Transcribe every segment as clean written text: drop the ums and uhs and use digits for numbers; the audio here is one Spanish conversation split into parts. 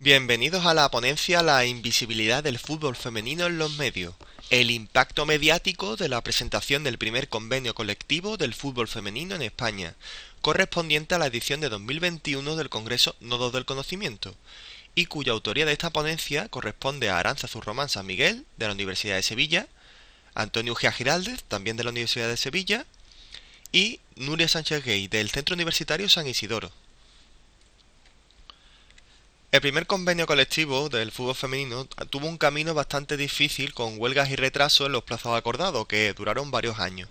Bienvenidos a la ponencia La invisibilidad del fútbol femenino en los medios, el impacto mediático de la presentación del primer convenio colectivo del fútbol femenino en España, correspondiente a la edición de 2021 del Congreso Nodos del Conocimiento, y cuya autoría de esta ponencia corresponde a Arantzazu Román San Miguel, de la Universidad de Sevilla, Antonio Ugea Giraldez, también de la Universidad de Sevilla, y Nuria Sánchez Gay, del Centro Universitario San Isidoro. El primer convenio colectivo del fútbol femenino tuvo un camino bastante difícil con huelgas y retrasos en los plazos acordados, que duraron varios años.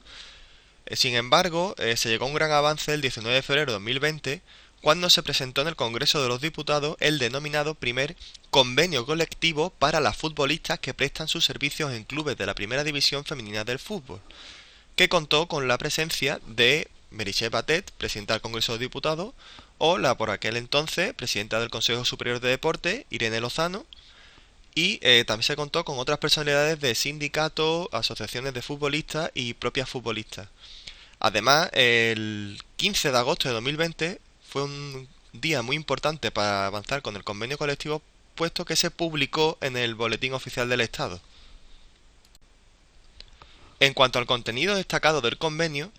Sin embargo, se llegó a un gran avance el 19 de febrero de 2020, cuando se presentó en el Congreso de los Diputados el denominado primer convenio colectivo para las futbolistas que prestan sus servicios en clubes de la primera división femenina del fútbol, que contó con la presencia de Meritxell Batet, presidenta del Congreso de los Diputados, o la por aquel entonces presidenta del Consejo Superior de Deporte, Irene Lozano, y también se contó con otras personalidades de sindicatos, asociaciones de futbolistas y propias futbolistas. Además, el 15 de agosto de 2020 fue un día muy importante para avanzar con el convenio colectivo, puesto que se publicó en el Boletín Oficial del Estado. En cuanto al contenido destacado del convenio,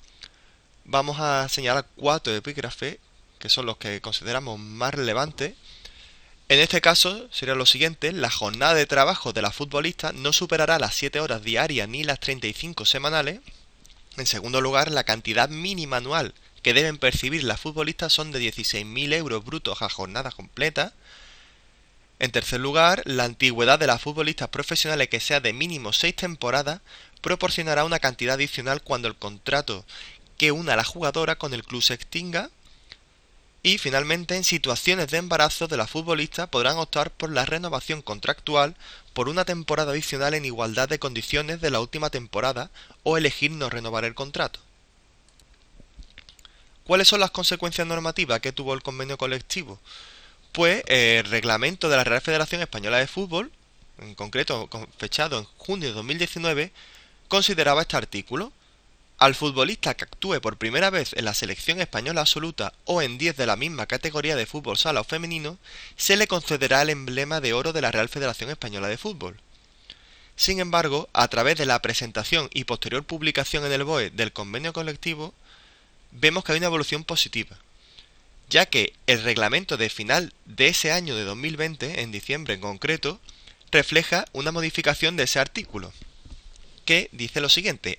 vamos a señalar 4 epígrafes, que son los que consideramos más relevantes. En este caso sería lo siguiente: la jornada de trabajo de la futbolista no superará las 7 horas diarias ni las 35 semanales. En segundo lugar, la cantidad mínima anual que deben percibir las futbolistas son de 16.000 euros brutos a jornada completa. En tercer lugar, la antigüedad de las futbolistas profesionales, que sea de mínimo 6 temporadas, proporcionará una cantidad adicional cuando el contrato que una a la jugadora con el club se extinga. Y finalmente, en situaciones de embarazo de la futbolista podrán optar por la renovación contractual por una temporada adicional en igualdad de condiciones de la última temporada, o elegir no renovar el contrato. ¿Cuáles son las consecuencias normativas que tuvo el convenio colectivo? Pues el reglamento de la Real Federación Española de Fútbol, en concreto fechado en junio de 2019, consideraba este artículo: al futbolista que actúe por primera vez en la selección española absoluta o en 10 de la misma categoría de fútbol sala o femenino, se le concederá el emblema de oro de la Real Federación Española de Fútbol. Sin embargo, a través de la presentación y posterior publicación en el BOE del convenio colectivo, vemos que hay una evolución positiva, ya que el reglamento de final de ese año de 2020, en diciembre en concreto, refleja una modificación de ese artículo, que dice lo siguiente: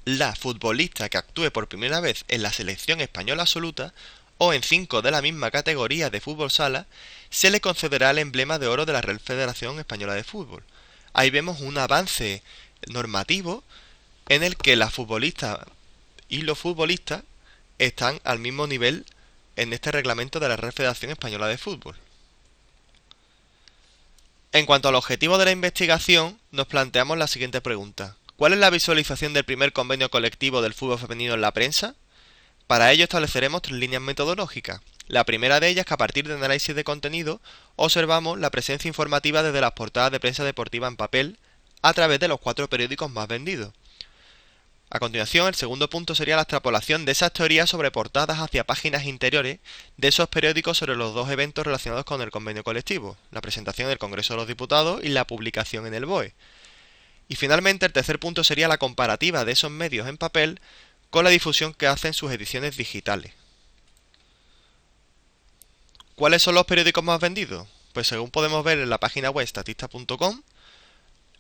la futbolista que actúe por primera vez en la selección española absoluta o en 5 de la misma categoría de fútbol sala, se le concederá el emblema de oro de la Real Federación Española de Fútbol. Ahí vemos un avance normativo en el que las futbolistas y los futbolistas están al mismo nivel en este reglamento de la Real Federación Española de Fútbol. En cuanto al objetivo de la investigación, nos planteamos la siguiente pregunta: ¿cuál es la visualización del primer convenio colectivo del fútbol femenino en la prensa? Para ello estableceremos 3 líneas metodológicas. La primera de ellas, que a partir de análisis de contenido observamos la presencia informativa desde las portadas de prensa deportiva en papel a través de los 4 periódicos más vendidos. A continuación, el segundo punto sería la extrapolación de esas teorías sobre portadas hacia páginas interiores de esos periódicos sobre los 2 eventos relacionados con el convenio colectivo: la presentación en el Congreso de los Diputados y la publicación en el BOE. Y finalmente, el tercer punto sería la comparativa de esos medios en papel con la difusión que hacen sus ediciones digitales. ¿Cuáles son los periódicos más vendidos? Pues según podemos ver en la página web statista.com,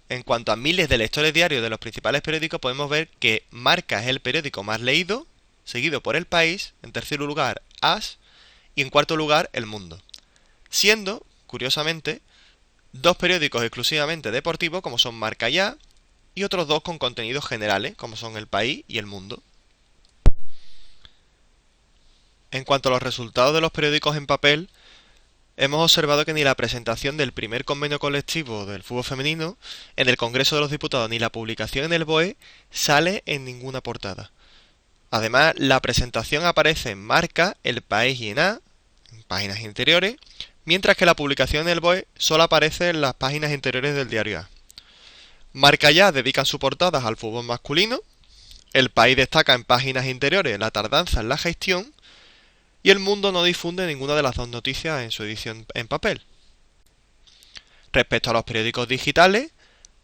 en cuanto a miles de lectores diarios de los principales periódicos, podemos ver que Marca es el periódico más leído, seguido por El País, en tercer lugar AS y en cuarto lugar El Mundo, siendo, curiosamente, 2 periódicos exclusivamente deportivos, como son Marca y A, y otros 2 con contenidos generales, como son El País y El Mundo. En cuanto a los resultados de los periódicos en papel, hemos observado que ni la presentación del primer convenio colectivo del fútbol femenino en el Congreso de los Diputados ni la publicación en el BOE sale en ninguna portada. Además, la presentación aparece en Marca, El País y en A, en páginas interiores, mientras que la publicación en el BOE solo aparece en las páginas interiores del diario A. Marca y A dedican sus portadas al fútbol masculino, El País destaca en páginas interiores la tardanza en la gestión, y El Mundo no difunde ninguna de las 2 noticias en su edición en papel. Respecto a los periódicos digitales,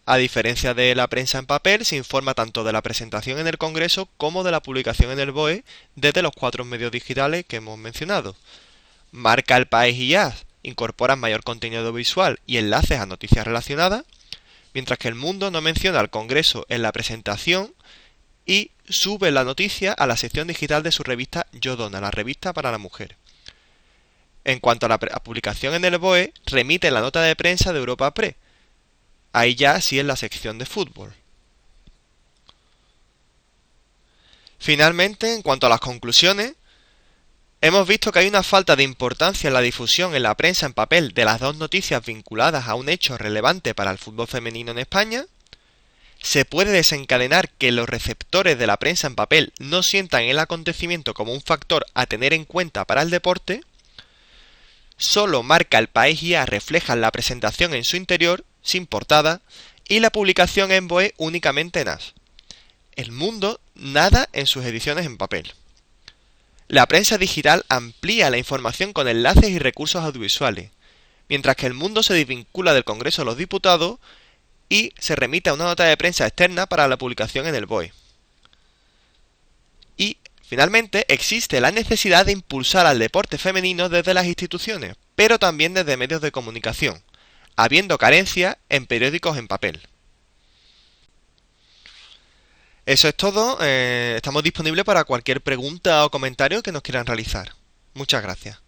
a diferencia de la prensa en papel, se informa tanto de la presentación en el Congreso como de la publicación en el BOE desde los 4 medios digitales que hemos mencionado. Marca, El País y AS incorporan mayor contenido visual y enlaces a noticias relacionadas, mientras que El Mundo no menciona al Congreso en la presentación y sube la noticia a la sección digital de su revista Yo Dona, la revista para la mujer. En cuanto a la publicación en el BOE, remite la nota de prensa de Europa Press. Ahí ya sí es la sección de fútbol. Finalmente, en cuanto a las conclusiones, hemos visto que hay una falta de importancia en la difusión en la prensa en papel de las dos noticias vinculadas a un hecho relevante para el fútbol femenino en España. Se puede desencadenar que los receptores de la prensa en papel no sientan el acontecimiento como un factor a tener en cuenta para el deporte. Solo Marca, El País y AS reflejan la presentación en su interior, sin portada, y la publicación en BOE únicamente en AS. El Mundo nada en sus ediciones en papel. La prensa digital amplía la información con enlaces y recursos audiovisuales, mientras que El Mundo se desvincula del Congreso de los Diputados y se remite a una nota de prensa externa para la publicación en el BOE. Y, finalmente, existe la necesidad de impulsar al deporte femenino desde las instituciones, pero también desde medios de comunicación, habiendo carencia en periódicos en papel. Eso es todo. Estamos disponibles para cualquier pregunta o comentario que nos quieran realizar. Muchas gracias.